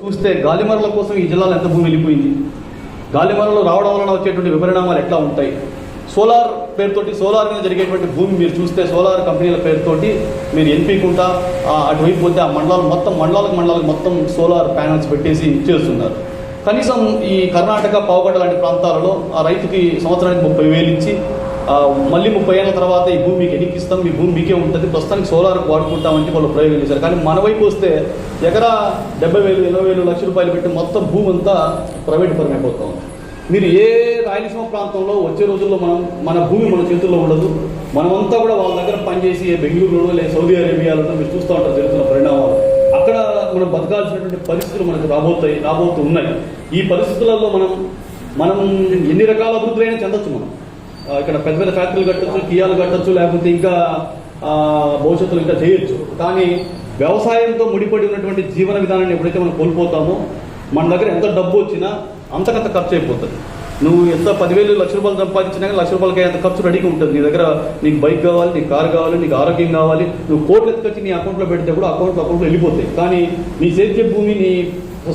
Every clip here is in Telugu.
చూస్తే గాలిమరల కోసం ఈ జిల్లాలో ఎంత భూమి వెళ్ళిపోయింది. గాలిమరలు రావడం వలన వచ్చేటువంటి విపరిణామాలు ఎట్లా ఉంటాయి. సోలార్ పేరుతోటి సోలార్ మీద జరిగేటువంటి భూమి మీరు చూస్తే సోలార్ కంపెనీల పేరుతోటి మీరు ఎన్పీకుంటా అటువైపు పోతే ఆ మండలాలకు మొత్తం సోలార్ ప్యానల్స్ పెట్టేసి చేస్తున్నారు. కనీసం ఈ కర్ణాటక పావుగడ్డ లాంటి ప్రాంతాలలో ఆ రైతుకి సంవత్సరానికి 30,000 ఇచ్చి మళ్ళీ 30 ఏళ్ళ తర్వాత ఈ భూమి మీకు ఎన్నికిస్తాం, మీ భూమి మీకే ఉంటుంది, ప్రస్తుతానికి సోలార్కి వాడుకుంటామంటే వాళ్ళు ప్రయోగం చేశారు. కానీ మన వైపు వస్తే ఎకరా 70,000, 20,000 లక్షల రూపాయలు పెట్టి మొత్తం భూమి అంతా ప్రైవేట్ పరం అయిపోతా ఉంది. మీరు ఏ రాయలసీమ ప్రాంతంలో వచ్చే రోజుల్లో మన భూమి మన చేతుల్లో ఉండదు. మనమంతా కూడా వాళ్ళ దగ్గర పనిచేసి బెంగళూరులో లేదా సౌదీ అరేబియాలో మీరు చూస్తూ ఉంటారు జరుగుతున్న పరిణామాలు. అక్కడ మనం బతకాల్సినటువంటి పరిస్థితులు మనకు రాబోతూ ఉన్నాయి. ఈ పరిస్థితులలో మనం ఎన్ని రకాల అభివృద్ధులైనా చెందొచ్చు. మనం ఇక్కడ పెద్ద పెద్ద ఫ్యాక్టరీలు కట్టచ్చు, కియాలు కట్టచ్చు, లేకపోతే ఇంకా భవిష్యత్తులో ఇంకా చేయొచ్చు. కానీ వ్యవసాయంతో ముడిపడి ఉన్నటువంటి జీవన విధానాన్ని ఎప్పుడైతే మనం కోల్పోతామో మన దగ్గర ఎంత డబ్బు వచ్చినా అంతకంత ఖర్చు అయిపోతుంది. నువ్వు ఎంత 10,000 లక్ష రూపాయలు సంపాదించినా కానీ లక్ష రూపాయలకి అంత ఖర్చు రెడీగా ఉంటుంది. నీ దగ్గర నీకు బైక్ కావాలి, నీకు కారు కావాలి, నీకు ఆరోగ్యం కావాలి. నువ్వు కోట్లు ఎత్తుకొచ్చి నీ అకౌంట్లో పెడితే కూడా అకౌంట్లో వెళ్ళిపోతాయి. కానీ నీ సేద్య భూమి, నీ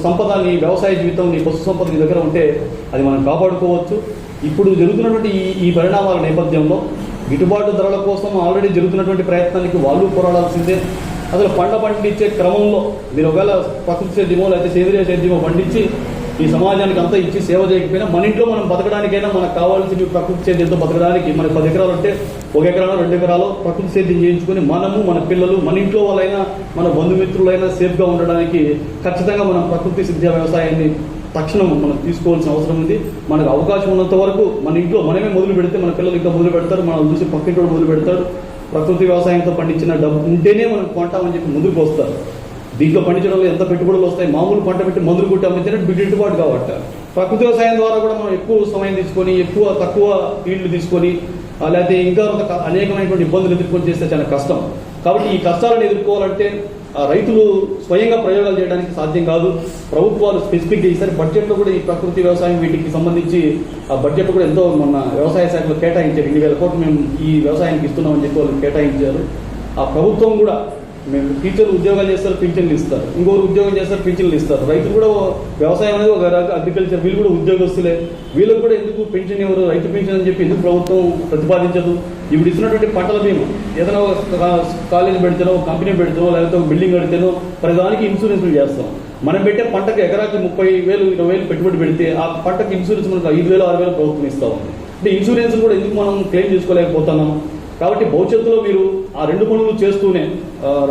సంపద, నీ వ్యవసాయ జీవితం, నీ పశు సంపద నీ దగ్గర ఉంటే అది మనం కాపాడుకోవచ్చు. ఇప్పుడు జరుగుతున్నటువంటి ఈ పరిణామాల నేపథ్యంలో గిట్టుబాటు ధరల కోసం ఆల్రెడీ జరుగుతున్నటువంటి ప్రయత్నానికి వాళ్ళు పోరాడాల్సిందే. అసలు పండించే క్రమంలో మీరు ఒకవేళ ప్రకృతి సేద్యమో లేకపోతే సేంద్రియ సేద్యమో పండించి ఈ సమాజానికి అంతా ఇచ్చి సేవ చేయకపోయినా మన ఇంట్లో మనం బతకడానికైనా మనకు కావాల్సిన ప్రకృతి సేద్యంతో బతకడానికి మనకు 10 ఎకరాలు ఉంటే 1 ఎకరాలో 2 ఎకరాలు ప్రకృతి సేద్యం చేయించుకొని మనము, మన పిల్లలు, మన ఇంట్లో వాళ్ళైనా, మన బంధుమిత్రులైనా సేఫ్గా ఉండడానికి ఖచ్చితంగా మనం ప్రకృతి సిద్ధ వ్యవసాయాన్ని తక్షణం మనం తీసుకోవాల్సిన అవసరం ఉంది. మనకు అవకాశం ఉన్నంత వరకు మన ఇంట్లో మనమే మొదలు పెడితే మన పిల్లలు ఇంకా మొదలు పెడతారు, మనం చూసి పక్కింటి మొదలు పెడతారు. ప్రకృతి వ్యవసాయంతో పండించిన డబ్బు ఉంటేనే మనం కొంటామని చెప్పి ముందుకు వస్తారు. దీంట్లో పండించడంలో ఎంత పెట్టుబడులు వస్తాయి. మామూలు పంట పెట్టి మందులు కొట్టి అమ్మితేనే గిట్టుబాటు కాబట్టి ప్రకృతి వ్యవసాయం ద్వారా కూడా మనం ఎక్కువ సమయం తీసుకొని తక్కువ ఫీల్డ్ తీసుకొని లేకపోతే ఇంకా అనేకమైనటువంటి ఇబ్బందులు ఎదుర్కొని చేస్తే చాలా కష్టం. కాబట్టి ఈ కష్టాలను ఎదుర్కోవాలంటే రైతులు స్వయంగా ప్రయోగాలు చేయడానికి సాధ్యం కాదు. ప్రభుత్వాలు స్పెసిఫిక్గా ఈసారి బడ్జెట్లో కూడా ఈ ప్రకృతి వ్యవసాయం వీటికి సంబంధించి ఆ బడ్జెట్ కూడా ఎంతో మొన్న వ్యవసాయ శాఖలో కేటాయించారు. 2,000 కోట్లు మేము ఈ వ్యవసాయానికి ఇస్తున్నామని చెప్పి వాళ్ళు కేటాయించారు. ఆ ప్రభుత్వం కూడా మేము టీచర్లు ఉద్యోగాలు చేస్తారు, పింఛన్లు ఇస్తారు, ఇంకొకరు ఉద్యోగం చేస్తారు, పింఛన్లు ఇస్తారు. రైతులు కూడా వ్యవసాయం అనేది ఒక అగ్రికల్చర్, వీళ్ళు కూడా ఉద్యోగస్తులే. వీళ్ళకి కూడా ఎందుకు పెన్షన్ ఎవరు, రైతు పెన్షన్ అని చెప్పి ఎందుకు ప్రభుత్వం ప్రతిపాదించదు? ఇప్పుడు ఇస్తున్నటువంటి పంటల బీమా ఏదైనా కాలేజ్ పెడితేనో, కంపెనీ పెడితేనో, లేకపోతే ఒక బిల్డింగ్ కడితేనో ప్రతిదానికి ఇన్సూరెన్స్లు చేస్తాం. మనం పెట్టే పంటకు ఎకరాకి 30,000, 20,000 పెట్టుబడి పెడితే ఆ పంటకు ఇన్సూరెన్స్ మనకు 5,000, 6,000 ప్రభుత్వం ఇస్తాం. అంటే ఇన్సూరెన్స్ కూడా ఎందుకు మనం క్లెయిమ్ చేసుకోలేకపోతున్నాం? కాబట్టి భవిష్యత్తులో మీరు ఆ 2 పనులు చేస్తూనే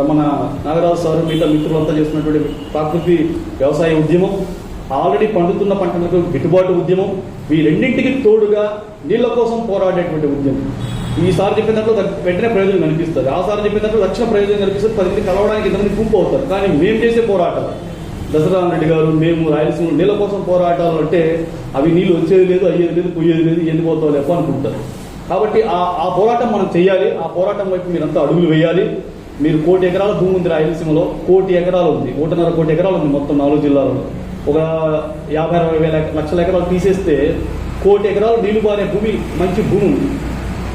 మన నాగరాజు సార్ మిగతా మిత్రులంతా చేస్తున్నటువంటి ప్రకృతి వ్యవసాయ ఉద్యమం, ఆల్రెడీ పండుతున్న పంటలకు గిట్టుబాటు ఉద్యమం, ఈ రెండింటికి తోడుగా నీళ్ల కోసం పోరాడేటువంటి ఉద్యమం. ఈసారి చెప్పిన దాంట్లో వెంటనే ప్రయోజనం కనిపిస్తుంది, ఆ సారి చెప్పిన దాంట్లో రక్షణ ప్రయోజనం కనిపిస్తుంది. 10 మంది కలవడానికి 2 గుంపు అవుతారు. కానీ మేము చేసే పోరాటాలు, దశరథన్ రెడ్డి గారు, మేము రాయలసీమ నీళ్ళ కోసం పోరాటాలు అంటే అవి నీళ్ళు వచ్చేది లేదు, అయ్యేది లేదు, పోయేది లేదు, ఎండిపోతావు లేపో అనుకుంటారు. కాబట్టి ఆ పోరాటం మనం చేయాలి. ఆ పోరాటం వైపు మీరంతా అడుగులు వేయాలి. మీరు 1 కోటి ఎకరాల భూమి ఉంది రాయలసీమలో, 1 కోటి ఎకరాలు ఉంది, 1.5 కోటి ఎకరాలు ఉంది మొత్తం 4 జిల్లాలలో. ఒక 50-60 లక్షల ఎకరాలు తీసేస్తే 1 కోటి ఎకరాలు నీళ్లు పారే భూమి, మంచి భూమి ఉంది.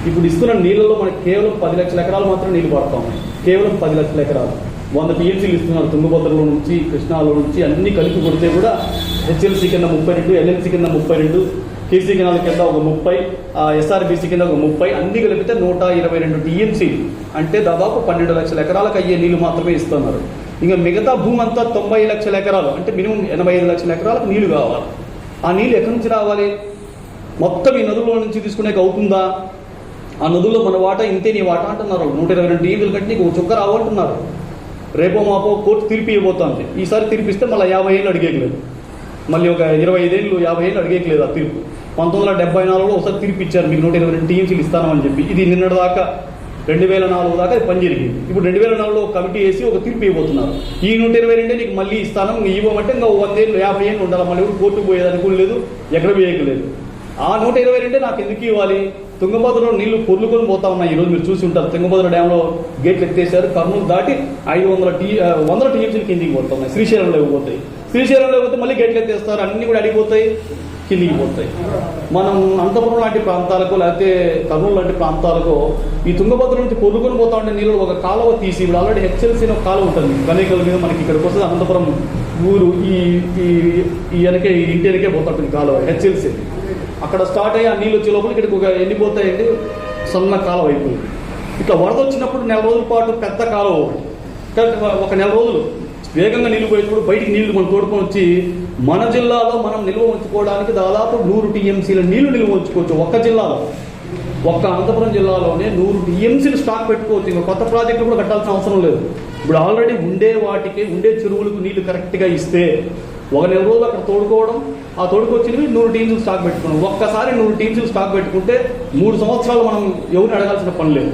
ఇప్పుడు ఇస్తున్న నీళ్ళలో మనకి కేవలం 10 లక్షల ఎకరాలు మాత్రం నీళ్లు పడతా ఉన్నాయి. కేవలం 10 లక్షల ఎకరాలు 100 టీఎంసీలు ఇస్తున్నారు. తుంగభద్రలో నుంచి, కృష్ణాలో నుంచి అన్ని కలిపి కొడితే కూడా హెచ్ఎల్సీ కింద 32, ఎల్ఎల్సీ కింద 32, కేసీ కెనాల్ కింద ఒక 30, ఎస్ఆర్బీసీ కింద ఒక 30, అన్ని కలిపితే 122 టీఎంసీలు, అంటే దాదాపు 12 లక్షల ఎకరాలకు అయ్యే నీళ్లు మాత్రమే ఇస్తున్నారు. ఇంకా మిగతా భూమి అంతా 90 లక్షల ఎకరాలు, అంటే మినిమం 85 లక్షల ఎకరాలకు నీళ్లు కావాలి. ఆ నీళ్ళు ఎక్కడి నుంచి రావాలి? మొత్తం ఈ నదుల నుంచి తీసుకునేకి అవుతుందా? ఆ నదుల్లో మన వాటా ఇంతే, నీ వాటా అంటున్నారు. 122 టీఎంసీలు కంటే నీకు చుక్క రావంటున్నారు. రేపో మాపో కోర్టు తీర్పు ఇవ్వబోతోంది. ఈసారి తీర్పిస్తే మళ్ళీ 50 ఏళ్ళు అడిగేయలేదు, మళ్ళీ ఒక 25 ఏళ్ళు 50 ఏళ్ళు అడిగేయలేదు. ఆ తీర్పు 1974లో ఒకసారి తీర్పు ఇచ్చారు, మీకు 122 టీఎంసీలు ఇస్తానని చెప్పి. ఇది నిన్నటి దాకా 2004 దాకా అది పని జరిగింది. ఇప్పుడు 2004లో ఒక కమిటీ వేసి ఒక తీర్పు ఇవ్వబోతున్నారు. ఈ 122 నీకు మళ్ళీ ఇస్తాను, ఇవ్వమంటే ఇంకా 100 ఏళ్ళు 50 ఏళ్ళు ఉండాలి. మళ్ళీ ఎవరు కోర్టుకు పోయేదానికి కూడా లేదు, ఎక్కడ వేయకలేదు. ఆ 122 నాకు ఎందుకు ఇవ్వాలి? తుంగభద్రలో నీళ్లు పొర్లుకొని పోతా ఉన్నాయి. ఈరోజు మీరు చూసి ఉంటారు, తుంగభద్ర డ్యాంలో గేట్లు ఎత్తేసారు. కర్నూలు దాటి 100 టీఎంసీలు కిందికి పోతున్నాయి. శ్రీశైలంలో ఇవ్వబోతాయి. శ్రీశైలంలో పోతే మళ్ళీ గేట్లు ఎత్తేస్తారు, అన్ని కూడా అడిగిపోతాయి. కిందికి పోతాయి. మనం అనంతపురం లాంటి ప్రాంతాలకు లేకపోతే కర్నూలు లాంటి ప్రాంతాలకు ఈ తుంగభద్ర నుంచి పొరుగుని పోతా ఉండే నీళ్ళు ఒక కాలువ తీసి ఇప్పుడు ఆల్రెడీ హెచ్ఎల్సీ ఒక కాలువ ఉంటుంది కనేకల మీద మనకి ఇక్కడికి వస్తుంది అనంతపురం ఊరు ఈ వెనకే ఈ ఇంటి వెనకే పోతుంటుంది కాలువ హెచ్ఎల్సీ. అక్కడ స్టార్ట్ అయ్యి ఆ నీళ్ళు వచ్చే లోపల ఇక్కడికి ఒక ఎన్ని పోతాయండి సన్న కాలువ అయిపోయింది. ఇట్లా వరద వచ్చినప్పుడు 4 రోజుల పాటు పెద్ద కాలువ ఒక 4 రోజులు వేగంగా నీళ్లు పోయేటప్పుడు బయటికి నీళ్లు మనం తోడుకొని వచ్చి మన జిల్లాలో మనం నిల్వ ఉంచుకోవడానికి దాదాపు 100 టీఎంసీల నీళ్లు నిల్వ ఉంచుకోవచ్చు. ఒక్క జిల్లాలో ఒక్క అనంతపురం జిల్లాలోనే 100 టీఎంసీలు స్టాక్ పెట్టుకోవచ్చు. ఇంకా కొత్త ప్రాజెక్టులు కూడా కట్టాల్సిన అవసరం లేదు. ఇప్పుడు ఆల్రెడీ ఉండే వాటికి ఉండే చెరువులకు నీళ్లు కరెక్ట్గా ఇస్తే ఒక 4 రోజులు అక్కడ తోడుకోవడం, ఆ తోడుకొచ్చినవి 100 టీమ్స్లు స్టాక్ పెట్టుకోవడం. ఒక్కసారి 100 టీమ్స్లు స్టాక్ పెట్టుకుంటే 3 సంవత్సరాలు మనం ఎవరిని అడగాల్సిన పని లేదు.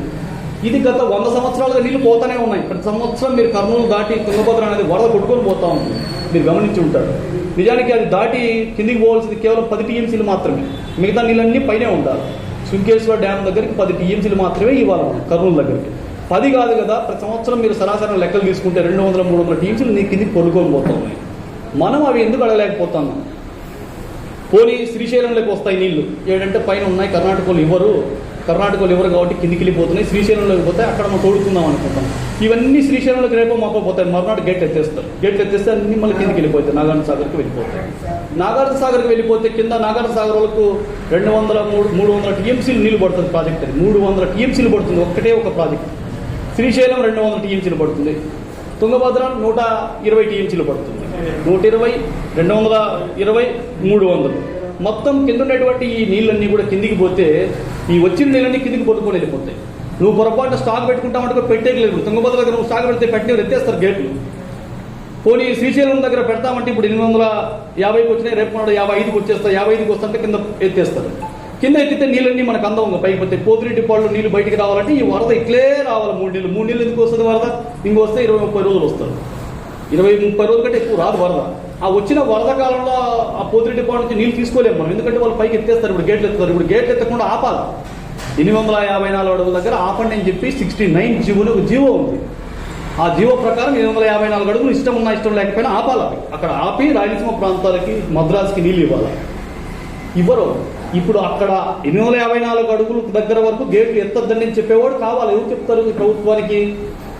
ఇది గత 100 సంవత్సరాలుగా నీళ్లు పోతానే ఉన్నాయి. ప్రతి సంవత్సరం మీరు కర్నూలు దాటి తుంగభద్ర అనేది వరద కొట్టుకొని పోతా ఉంటుంది, మీరు గమనించి ఉంటారు. నిజానికి అది దాటి కిందికి పోవాల్సింది కేవలం 10 టీఎంసీలు మాత్రమే, మిగతా నీళ్ళన్నీ పైనే ఉండాలి. సుంకేశ్వర డ్యామ్ దగ్గరికి 10 టీఎంసీలు మాత్రమే ఇవ్వాలి మనం కర్నూలు దగ్గరికి. 10 కాదు కదా, ప్రతి సంవత్సరం మీరు సరాసరి లెక్కలు తీసుకుంటే 200-300 టీఎంసీలు నీ కిందికి కొనుక్కొని పోతా ఉన్నాయి. మనం అవి ఎందుకు అడగలేకపోతున్నాం? పోనీ శ్రీశైలంలోకి వస్తాయి నీళ్లు, ఏడంటే పైన ఉన్నాయి, కర్ణాటకలో ఇవ్వరు కాబట్టి కిందికి వెళ్ళిపోతున్నాయి. శ్రీశైలంలోకి పోతే అక్కడ మనం తోడుకుందాం అనుకుంటాం. ఇవన్నీ శ్రీశైలంలోకి రేపో మాపో పోతాయి, మర్నాడు గేట్లు ఎత్తేస్తే అన్ని మళ్ళీ కిందికి వెళ్ళిపోతాయి, నాగార్జున సాగర్కి వెళ్ళిపోతాయి. నాగార్జున సాగర్కి వెళ్ళిపోతే కింద నాగార్జున సాగర్ వాళ్ళకు 200-300 టీఎంసీలు నీళ్లు పడుతుంది ప్రాజెక్ట్. అది 300 టీఎంసీలు పడుతుంది ఒకటే ఒక ప్రాజెక్ట్. శ్రీశైలం 200 టీఎంసీలు పడుతుంది. తుంగభద్ర 120 టీఎంసీలు పడుతుంది. 120, 220, 300 మొత్తం కింద ఉన్నటువంటి ఈ నీళ్ళన్నీ కూడా కిందికి పోతే ఈ వచ్చిన నీళ్ళన్నీ కిందికి పట్టుకొని వెళ్ళిపోతాయి. నువ్వు పొరపాటు స్టాక్ పెట్టుకుంటామంటే పెట్టేయలేదు. తుంగభద్ర దగ్గర నువ్వు స్టాక్ పెడితే పెట్టిన ఎత్తేస్తారు గేట్లు. పోనీ శ్రీశైలం దగ్గర పెడతామంటే ఇప్పుడు 850కి వచ్చినాయి, రేపు 55కి వచ్చేస్తారు, 55కి వస్తుంటే కింద ఎత్తేస్తారు. కింద ఎత్తితే నీళ్ళన్నీ మనకు అందం పైకి పోతే పోతిరెడ్డి పాళ్ళు నీళ్ళు బయటికి రావాలంటే ఈ వరద ఇట్లే రావాలి. 3 నీళ్ళు ఎందుకు వస్తుంది వరద? ఇంకొస్తే 20-30 రోజులు వస్తారు. 20-30 రోజుల కంటే ఎక్కువ రాదు వరద. ఆ వచ్చిన వరద కాలంలో ఆ పోతిరెడ్డి పాడు నుంచి నీళ్ళు తీసుకోలేము మనం, ఎందుకంటే వాళ్ళు పైకి ఎత్తేస్తారు. ఇప్పుడు గేట్లు ఎత్తుతారు. ఇప్పుడు గేట్లు ఎత్తకుండా ఆపాలి. 854 అడుగుల దగ్గర ఆపండి అని చెప్పి 69 జీవోలో ఒక జీవో ఉంది. ఆ జీవో ప్రకారం 854 అడుగులు ఇష్టం ఉన్నా ఇష్టం లేకపోయినా ఆపాలి. అక్కడ ఆపి రాయలసీమ ప్రాంతాలకి మద్రాసుకి నీళ్ళు ఇవ్వాలి. ఇవ్వరు. ఇప్పుడు అక్కడ 854 అడుగుల దగ్గర వరకు గేట్లు ఎత్తద్దని చెప్పేవాడు కావాలి. ఎవరు చెప్తారు ఈ ప్రభుత్వానికి?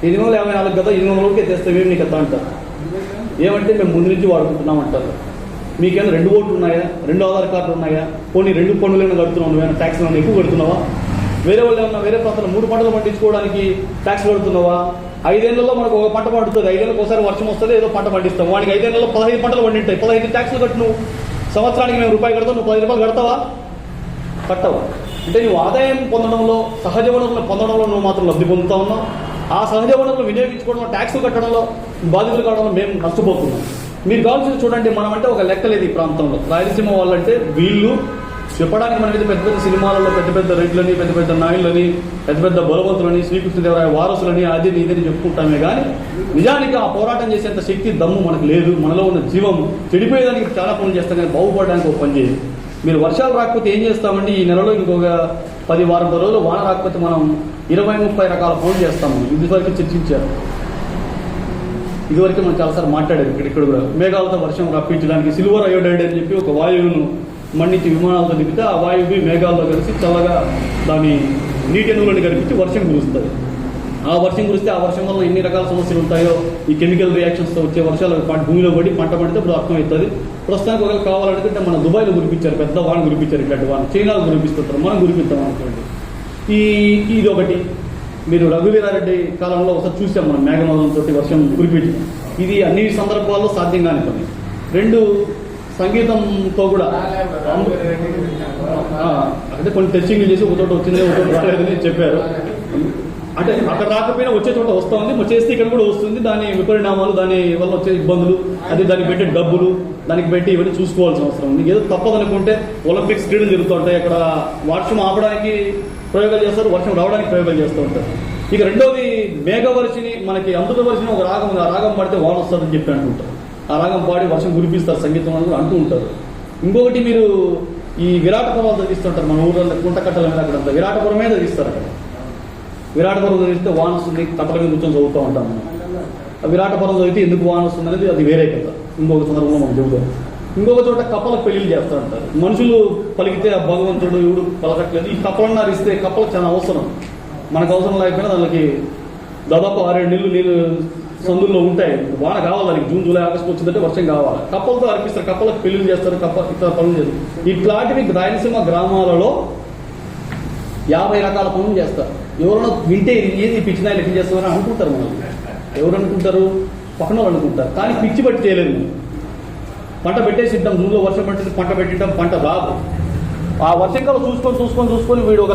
854 కదా, 800 ఎత్తేస్తే మేము నీకు ఎత్తా అంటారు. ఏమంటే మేము ముందు నుంచి వాడుకుంటున్నాం అంటారు. మీకేమైనా 2 ఓట్లు ఉన్నాయా? 2 ఆధార్ కార్డులు ఉన్నాయా? పోనీ 2 పన్నులైనా కడుతున్నావు, నువ్వేనా ట్యాక్స్ ఏమైనా ఎక్కువ కడుతున్నావా? వేరే వాళ్ళు ఏమన్నా వేరే ప్రాంతాలు 3 పంటలు పండించుకోవడానికి ట్యాక్స్ కడుతున్నావా? 5 ఏళ్లలో మనకు ఒక పంట పండుతుంది, 5 ఏళ్ళకి ఒకసారి వర్షం వస్తుంది, ఏదో పంట పండిస్తాం. వాడికి 5 ఏళ్లలో 15 పంటలు పండింటాయి, 15 ట్యాక్స్లు కట్టు. నువ్వు సంవత్సరానికి మేము రూపాయి కడతావు, నువ్వు 10 రూపాయలు కడతావా? కట్టవా? అంటే నువ్వు ఆదాయం పొందడంలో, సహజ వనరులను పొందడంలో నువ్వు మాత్రం లబ్ధి పొందుతా ఉన్నావు. ఆ సహజ వనరులను వినియోగించుకోవడంలో, ట్యాక్సులు కట్టడంలో బాధితులు కావడంలో మేము నష్టపోతున్నాం. మీరు కావాల్సింది చూడండి, మనం అంటే ఒక లెక్కలేదు ఈ ప్రాంతంలో. రాయలసీమ వాళ్ళంటే వీళ్ళు చెప్పడానికి మనకి పెద్ద పెద్ద సినిమాలలో పెద్ద పెద్ద రెడ్లని, పెద్ద పెద్ద నాయుళ్ళని, పెద్ద పెద్ద బలవంతులని, శ్రీకృష్ణదేవరాయ వారసులని, అది ఇదని చెప్పుకుంటామే కానీ నిజానికి ఆ పోరాటం చేసేంత శక్తి దమ్ము మనకు లేదు. మనలో ఉన్న జీవం చెడిపోయేదానికి చాలా పనులు చేస్తాం కానీ బాగుపడడానికి ఒక పని చేయదు. మీరు వర్షాలు రాకపోతే ఏం చేస్తామండి? ఈ నెలలో ఇంకొక 10-12 రోజులు వాన రాకపోతే మనం 20-30 రకాల పనులు చేస్తాము. ఇదివరకు చర్చించారు, ఇదివరకు మనం చాలాసార్లు మాట్లాడారు. ఇక్కడ కూడా మేఘాలతో వర్షం రప్పించడానికి సిల్వర్ అయోడైడ్ అని చెప్పి ఒక వాయువును మండించి విమానాలతో దిగితే ఆ వాయువు మేఘాల్లో కలిసి చల్లగా దాని నీటి అణువులను కనిపించి వర్షం కురుస్తుంది. ఆ వర్షం కురిస్తే ఆ వర్షం వల్ల ఎన్ని రకాల సమస్యలు ఉంటాయో, ఈ కెమికల్ రియాక్షన్స్తో వచ్చే వర్షాలు భూమిలో పడి పంట పడితే ఇప్పుడు అర్థమవుతుంది. ప్రస్తుతానికి ఒకవేళ కావాలనుకుంటే మన దుబాయ్లో కురిపించారు, పెద్ద వాన కురిపించారు, ఇట్లాంటి వాన చైనాలో కురిపిస్తుంటారు, మనం కురిపిస్తాం అనుకోండి. ఇది ఒకటి. మీరు రఘువీరారెడ్డి కాలంలో ఒకసారి చూసాం మనం, మేఘమలంతో వర్షం కురిపించి. ఇది అన్ని సందర్భాల్లో సాధ్యం కాని పని. 2 సంగీతంతో కూడా అంటే కొన్ని టెస్టింగ్లు చేసి ఒక చోట వచ్చింది, ఒక చోట రాలేదని చెప్పారు. అంటే అక్కడ రాకపోయినా వచ్చే చోట వస్తుంది, చేస్తే ఇక్కడ కూడా వస్తుంది. దాని విపరిణామాలు, దాని వల్ల వచ్చే ఇబ్బందులు, అది దానికి పెట్టే డబ్బులు, దానికి పెట్టి ఇవన్నీ చూసుకోవాల్సిన అవసరం ఉంది. ఏదో తప్పదనుకుంటే ఒలింపిక్స్ క్రీడలు జరుగుతూ ఉంటాయి, అక్కడ వర్షం ఆపడానికి ప్రయోగాలు చేస్తారు, వర్షం రావడానికి ప్రయోగాలు చేస్తూ ఉంటారు. ఇక రెండోది మేఘవర్షిని, మనకి అమృత వర్షిని ఒక రాగం ఉంది, ఆ రాగం పాడితే వాన వస్తుందని చెప్పి అంటుంటారు. ఆ రాగం పాడి వర్షం కురిపిస్తారు సంగీతం అని అంటూ ఉంటారు. ఇంకొకటి మీరు ఈ విరాటపురం చదివిస్తుంటారు మన ఊళ్ళో, కుంటకట్టల మీద అక్కడ విరాటపురమే చదివిస్తారు. అక్కడ విరాటపురం చదివిస్తే వాన వస్తుంది, కట్టల మీద కూర్చొని చదువుతూ ఉంటాం మనం. ఆ విరాటపురం చదివితే ఎందుకు వాన వస్తుంది అనేది అది వేరే కదా, ఇంకొక సందర్భంలో మనం చెబుతాం. ఇంకొక చోట కప్పలకు పెళ్లిళ్ళు చేస్తూ ఉంటారు. మనుషులు పలికితే ఆ భగవంతుడు ఎవడు పలకట్లేదు. ఈ కప్పలన్నారు ఇస్తే కప్పలకు చాలా అవసరం. మనకు అవసరం లేకపోయినా దానికి దాదాపు 6-7 నెలలు నీళ్ళు సందుల్లో ఉంటాయి. వాన కావాలి దానికి. జూన్, జూలై, ఆగస్టు వచ్చిందంటే వర్షం కావాలి. కప్పలతో అర్పిస్తారు, కప్పలకు పెళ్లిళ్ళు చేస్తారు, ఇతర పనులు చేస్తారు. ఇట్లాంటివి రాయలసీమ గ్రామాలలో 50 రకాల పనులు చేస్తారు. ఎవరైనా వింటే ఏది పిచ్చి నాయలు ఎట్లా చేస్తారని అనుకుంటారు. మనం ఎవరు అనుకుంటారు? పక్కన వాళ్ళు అనుకుంటారు. కానీ పిచ్చి పట్టి చేయలేదు. పంట పెట్టేసి ఇద్దాం, జూన్లో వర్షం పట్టింది, పంట పెట్టిద్దాం, పంట రాదు. ఆ వర్షంకాలం చూసుకొని వీడు ఒక